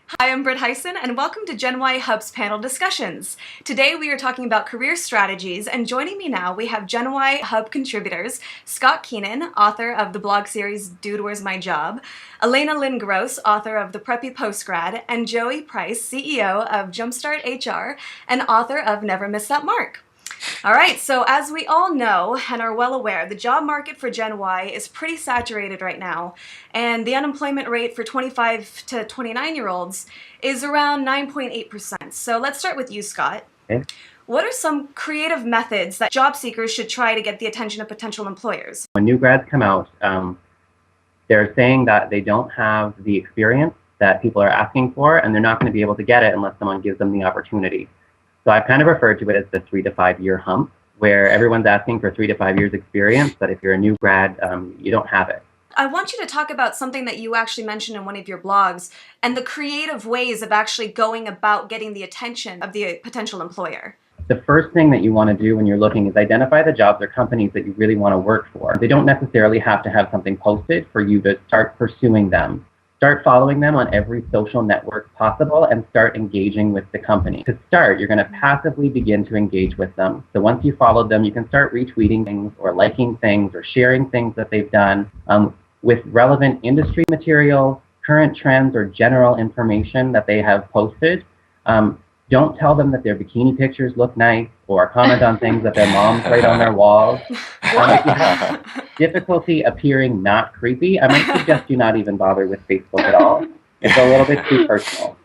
Hi, I'm Britt Hyson, and welcome to Gen Y Hub's panel discussions. Today we are talking about career strategies, and joining me now we have Gen Y Hub contributors Scott Keenan, author of the blog series Dude, Where's My Job, Elena Lynn Gross, author of The Preppy Postgrad, and Joey Price, CEO of Jumpstart HR and author of Never Miss That Mark. All right, so as we all know and are well aware, the job market for Gen Y is pretty saturated right now, and the unemployment rate for 25 to 29-year-olds is around 9.8%. So let's start with you, Scott. Okay. What are some creative methods that job seekers should try to get the attention of potential employers? When new grads come out, they're saying that they don't have the experience that people are asking for, and they're not going to be able to get it unless someone gives them the opportunity. So I've kind of referred to it as the 3 to 5 year hump, where everyone's asking for 3 to 5 years experience, but if you're a new grad, you don't have it. I want you to talk about something that you actually mentioned in one of your blogs and the creative ways of actually going about getting the attention of the potential employer. The first thing that you want to do when you're looking is identify the jobs or companies that you really want to work for. They don't necessarily have to have something posted for you to start pursuing them. Start following them on every social network possible and start engaging with the company. To start, you're going to passively begin to engage with them. So once you follow them, you can start retweeting things or liking things or sharing things that they've done with relevant industry material, current trends, or general information that they have posted. Don't tell them that their bikini pictures look nice or comment on things that their moms write on their walls. If you have difficulty appearing not creepy, I might suggest you not even bother with Facebook at all. It's a little bit too personal.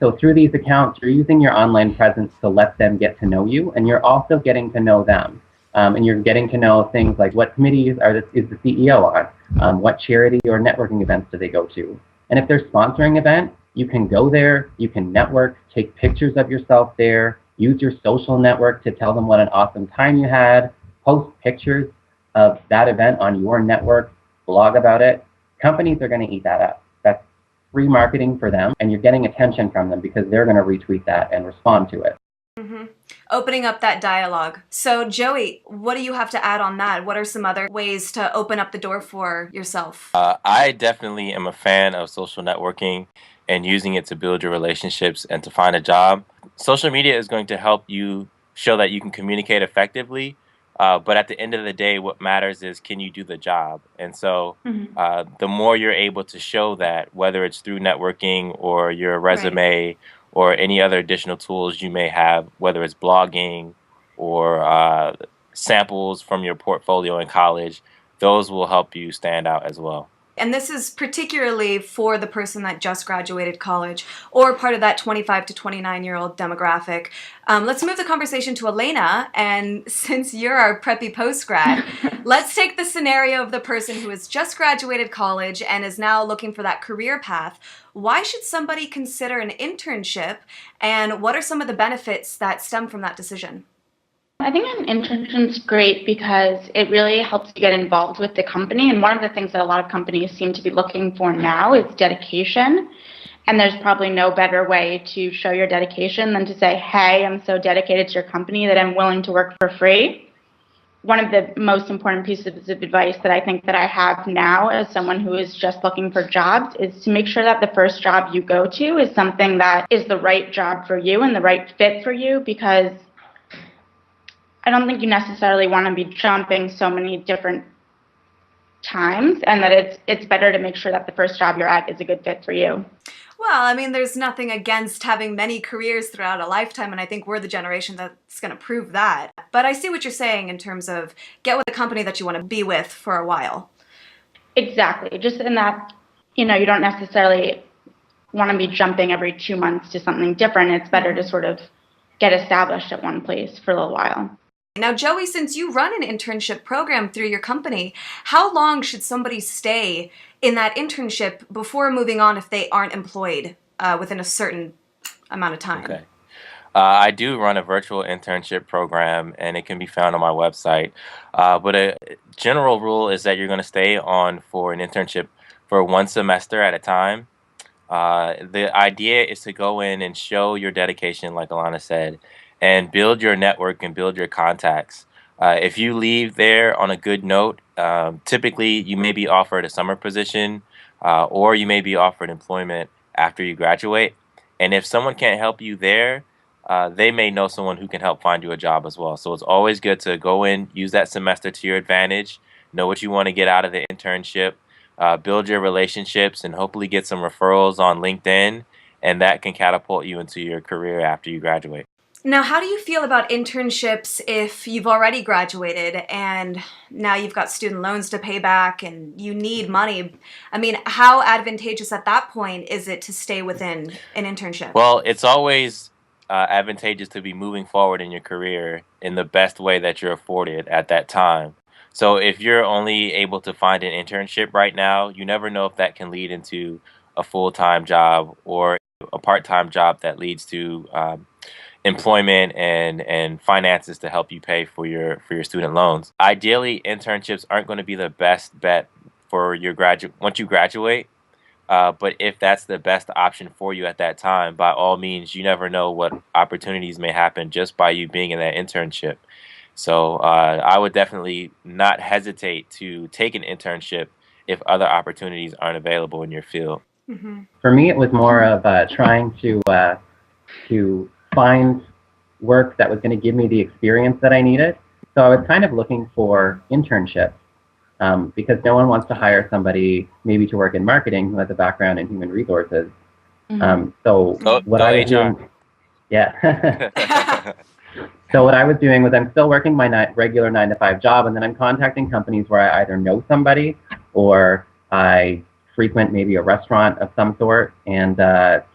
So through these accounts, you're using your online presence to let them get to know you, and you're also getting to know them. And you're getting to know things like what committees is the CEO on, what charity or networking events do they go to. And if they're sponsoring an event, you can go there, you can network, take pictures of yourself there, use your social network to tell them what an awesome time you had, post pictures of that event on your network, blog about it. Companies are going to eat that up. That's free marketing for them, and you're getting attention from them because they're going to retweet that and respond to it. Mm-hmm. Opening up that dialogue. So Joey, what do you have to add on that? What are some other ways to open up the door for yourself? I definitely am a fan of social networking and using it to build your relationships and to find a job. Social media is going to help you show that you can communicate effectively, but at the end of the day, what matters is can you do the job? And so the more you're able to show that, whether it's through networking or your resume or any other additional tools you may have, whether it's blogging or samples from your portfolio in college, those will help you stand out as well. And this is particularly for the person that just graduated college or part of that 25 to 29-year-old demographic. Let's move the conversation to Elena. And since you're our preppy postgrad, let's take the scenario of the person who has just graduated college and is now looking for that career path. Why should somebody consider an internship, and what are some of the benefits that stem from that decision? I think an internship's great because it really helps you get involved with the company. And one of the things that a lot of companies seem to be looking for now is dedication. And there's probably no better way to show your dedication than to say, hey, I'm so dedicated to your company that I'm willing to work for free. One of the most important pieces of advice that I think that I have now as someone who is just looking for jobs is to make sure that the first job you go to is something that is the right job for you and the right fit for you, because I don't think you necessarily want to be jumping so many different times, and that it's better to make sure that the first job you're at is a good fit for you. Well, I mean, there's nothing against having many careers throughout a lifetime, and I think we're the generation that's going to prove that. But I see what you're saying in terms of get with a company that you want to be with for a while. Exactly. Just in that, you don't necessarily want to be jumping every 2 months to something different. It's better to sort of get established at one place for a little while. Now, Joey, since you run an internship program through your company, how long should somebody stay in that internship before moving on if they aren't employed within a certain amount of time? Okay. I do run a virtual internship program, and it can be found on my website. But a general rule is that you're going to stay on for an internship for 1 semester at a time. The idea is to go in and show your dedication, like Alana said, and build your network and build your contacts. If you leave there on a good note, typically you may be offered a summer position or you may be offered employment after you graduate. And if someone can't help you there, they may know someone who can help find you a job as well. So it's always good to go in, use that semester to your advantage, know what you want to get out of the internship, build your relationships, and hopefully get some referrals on LinkedIn, and that can catapult you into your career after you graduate. Now, how do you feel about internships if you've already graduated and now you've got student loans to pay back and you need money? I mean, how advantageous at that point is it to stay within an internship? Well, it's always advantageous to be moving forward in your career in the best way that you're afforded at that time. So if you're only able to find an internship right now, you never know if that can lead into a full-time job or a part-time job that leads to employment and finances to help you pay for your student loans. Ideally, internships aren't going to be the best bet for your once you graduate. But if that's the best option for you at that time, by all means, you never know what opportunities may happen just by you being in that internship. So I would definitely not hesitate to take an internship if other opportunities aren't available in your field. Mm-hmm. For me, it was more of trying to find work that was going to give me the experience that I needed. So I was kind of looking for internships because no one wants to hire somebody maybe to work in marketing who has a background in human resources. Mm-hmm. So what I was doing, yeah. So what I was doing was I'm still working my regular 9-to-5 job, and then I'm contacting companies where I either know somebody or I frequent maybe a restaurant of some sort and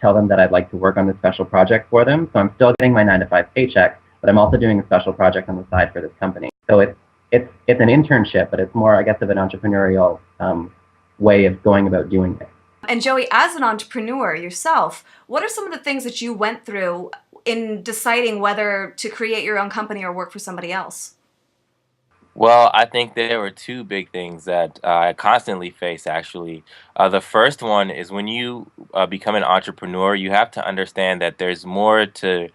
tell them that I'd like to work on this special project for them. So I'm still getting my 9-to-5 paycheck, but I'm also doing a special project on the side for this company. So it's an internship, but it's more, I guess, of an entrepreneurial way of going about doing it. And Joey, as an entrepreneur yourself, what are some of the things that you went through in deciding whether to create your own company or work for somebody else? Well, I think there were two big things that I constantly face, actually. The first one is when you become an entrepreneur, you have to understand that there's more to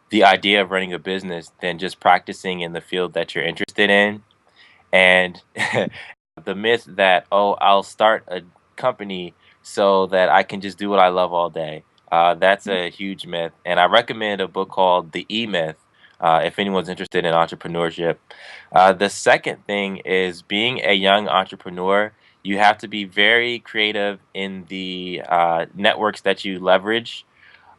the idea of running a business than just practicing in the field that you're interested in. And the myth that, oh, I'll start a company so that I can just do what I love all day. That's a huge myth. And I recommend a book called The E-Myth if anyone's interested in entrepreneurship. The second thing is being a young entrepreneur, you have to be very creative in the networks that you leverage.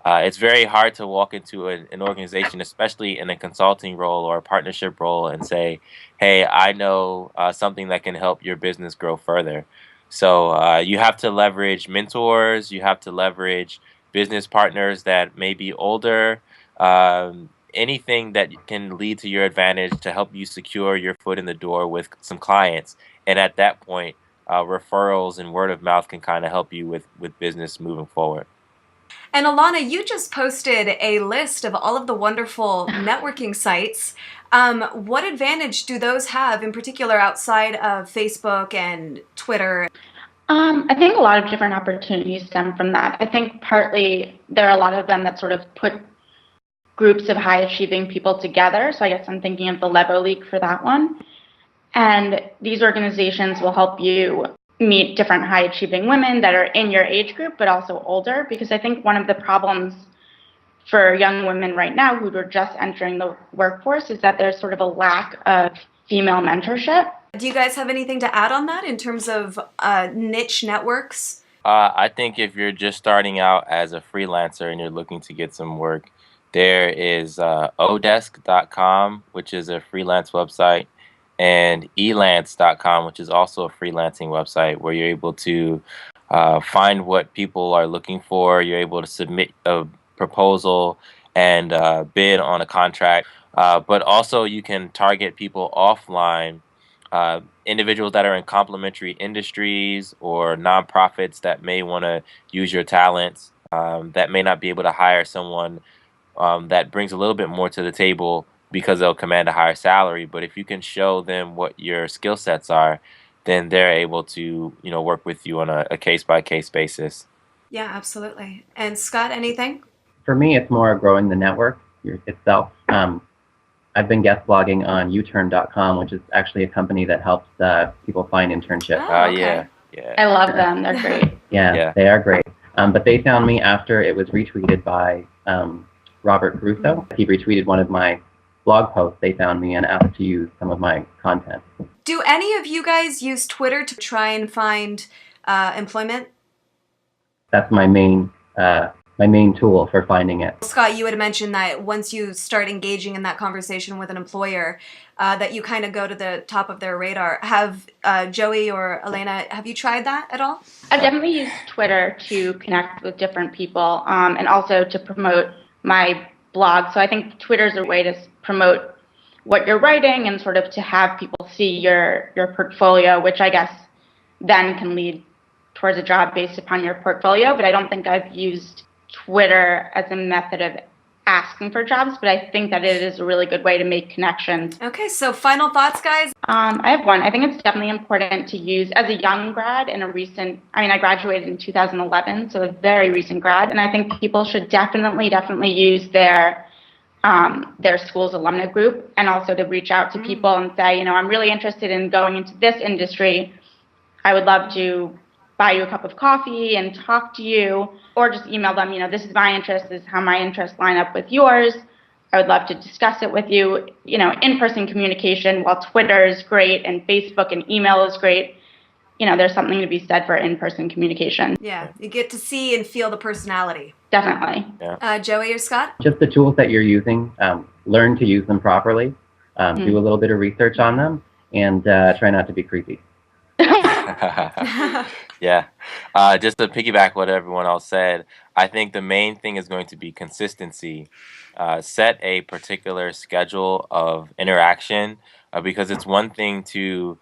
It's very hard to walk into an organization, especially in a consulting role or a partnership role, and say, hey, I know something that can help your business grow further. So you have to leverage mentors, you have to leverage business partners that may be older, anything that can lead to your advantage to help you secure your foot in the door with some clients. And at that point, referrals and word of mouth can kind of help you with business moving forward. And Alana, you just posted a list of all of the wonderful networking sites. What advantage do those have in particular outside of Facebook and Twitter? I think a lot of different opportunities stem from that. I think partly there are a lot of them that sort of put groups of high-achieving people together. So I guess I'm thinking of the Lebo League for that one. And these organizations will help you meet different high-achieving women that are in your age group, but also older. Because I think one of the problems for young women right now who are just entering the workforce is that there's sort of a lack of female mentorship. Do you guys have anything to add on that in terms of niche networks? I think if you're just starting out as a freelancer and you're looking to get some work, there is odesk.com, which is a freelance website, and elance.com, which is also a freelancing website where you're able to find what people are looking for. You're able to submit a proposal and bid on a contract. But also you can target people offline, individuals that are in complementary industries or nonprofits that may want to use your talents, that may not be able to hire someone that brings a little bit more to the table because they'll command a higher salary. But if you can show them what your skill sets are, then they're able to, work with you on a case-by-case basis. Yeah, absolutely. And Scott, anything? For me, it's more growing the network itself. I've been guest blogging on uturn.com, which is actually a company that helps people find internships. Oh, okay. Yeah. I love them. They're great. Yeah, Yeah. they are great. But they found me after it was retweeted by Robert Caruso. He retweeted one of my blog posts. They found me and asked to use some of my content. Do any of you guys use Twitter to try and find employment? That's my main tool for finding it. Scott, you had mentioned that once you start engaging in that conversation with an employer, that you kind of go to the top of their radar. Have Joey or Elena, have you tried that at all? I've definitely used Twitter to connect with different people and also to promote my blog. So I think Twitter is a way to promote what you're writing and sort of to have people see your portfolio, which I guess then can lead towards a job based upon your portfolio. But I don't think I've used Twitter as a method of asking for jobs, but I think that it is a really good way to make connections. Okay, so final thoughts, guys? I have one. I think it's definitely important to use as a young grad in I graduated in 2011, so a very recent grad, and I think people should definitely use their school's alumni group and also to reach out to people and say, I'm really interested in going into this industry. I would love to buy you a cup of coffee and talk to you, or just email them, this is my interest, this is how my interests line up with yours. I would love to discuss it with you. In-person communication, while Twitter is great and Facebook and email is great, there's something to be said for in-person communication. Yeah, you get to see and feel the personality. Definitely. Yeah. Joey or Scott? Just the tools that you're using, learn to use them properly, do a little bit of research on them, and try not to be creepy. Yeah. Just to piggyback what everyone else said, I think the main thing is going to be consistency. Set a particular schedule of interaction because it's one thing to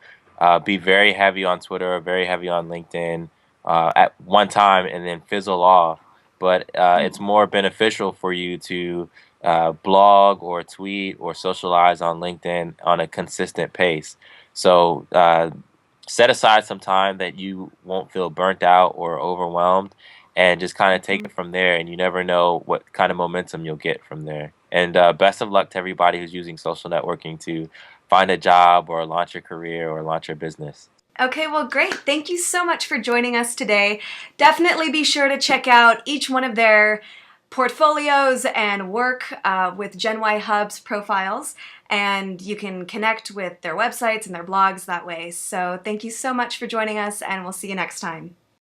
be very heavy on Twitter or very heavy on LinkedIn at one time and then fizzle off. But it's more beneficial for you to blog or tweet or socialize on LinkedIn on a consistent pace. So set aside some time that you won't feel burnt out or overwhelmed and just kind of take it from there. And you never know what kind of momentum you'll get from there. And best of luck to everybody who's using social networking to find a job or launch your career or launch your business. Okay, well, great. Thank you so much for joining us today. Definitely be sure to check out each one of their portfolios and work with Gen Y Hub's profiles, and you can connect with their websites and their blogs that way. So thank you so much for joining us, and we'll see you next time.